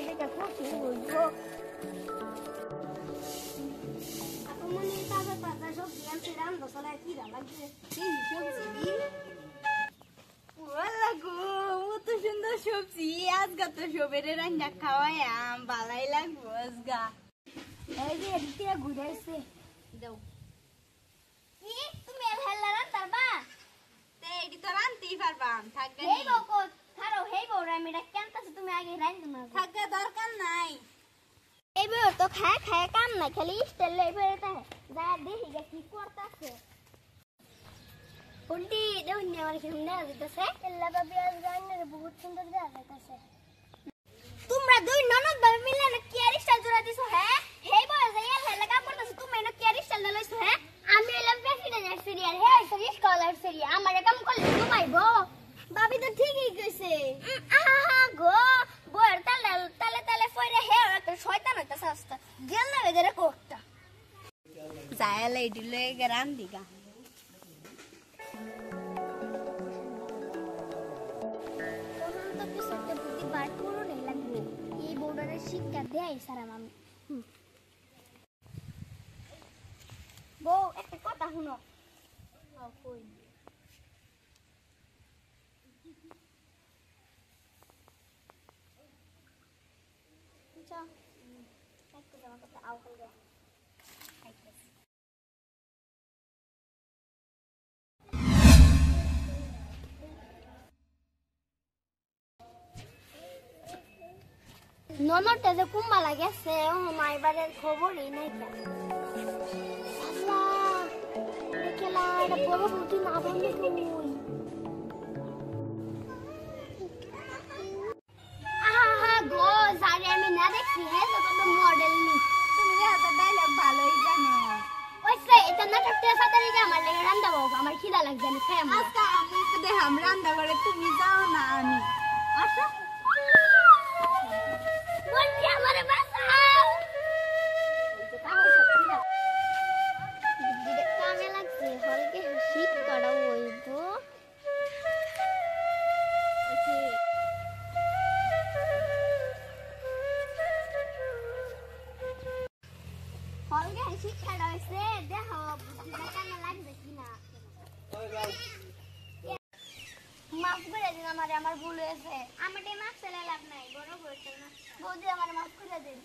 দেখে খুশি হইব। মনে তাজা তাজা সবজি আনছে রান্না চলায় কি লাগছে এই সবজি ওলা গো কত সুন্দর সবজি আজগা তো সবেরে রান্না খাওয়াই ভালাই লাগবো আজগা এই যে এদিকে ঘুরাইছে দাও কি তুমি হেলা রান্তাবা তে এডি তো রান্তেই পারবাম থাকবে এই বকো খারো হেই বউরা মেডা কেনতাছ তুমি আগে রান্না না থাকা দরকার নাই এই বউ তো খায় খায় কাম না খালি স্টাইল লই বেরোতে যা দেখি গে কি করতাছে উন্ডি দেউন আমার কি সুন্দর দিতেছে এল্লা বাবি আজ রান্নার বহুত সুন্দর দেয়া যাইতাছে তোমরা দুই ননদ ভাবে মিলে না কি আর স্টাইল জোড়া দিছো হ্যাঁ হেই বউ যাইয়া হেলা কাম করতাছ তুমি না কি আর স্টাইল লইছো হ্যাঁ আমি এলাম প্রেসিডেন্ট সিরিয়াল হে সরি স্কলার সিরিয়াল আমারে কাম করলে ঘুমাইবো ভাবি তো ঠিকই কইছে আহা গো বউর তালে তালে তালে ফইরে হে ওরা তো শয়তান হইতাছে আস্তা গেল না বেদরে কোকটা যাইলে ইডিলে গরান দিগা তখন তো পিছতে বুদ্ধি বার করো নাই লাগবে এই বউডারে শিক্ষা দেই সারা মামি বউ একটা কথা শুনো কই ননটা যে কুম্বালা গেছে মাইবারের খবরই নাই খেলা এটা বড় বুদ্ধি না বন্ধ তুমি আহা গো জানি আমি না দেখছি হ্যাঁ তো কত মডেল নি তুমি যে এত ডায়লগ ভালোই জানো ওইসে এটা নাটকটা সাতারি কে আমার লেগে রান্না বাবু আমার খিদা লাগছে আমি খাই আজকে আমি তো দেখাম রান্না করে তুমি যাও না আমি আসো বন্ধু আমারে বাঁচাও এই তাও সত্যি না দিদি কামে লাগছে হলকে শীত কাটা হইবো হলকে শীত কাটা হইছে দেখো বুদ্ধিটা কামে লাগবে কিনা মাফ করে দিন আমারে আমার ভুল হয়েছে আমারটাই মাফ চাইলে লাভ নাই বড় বড় বৌদি আমার মাফ করে দিন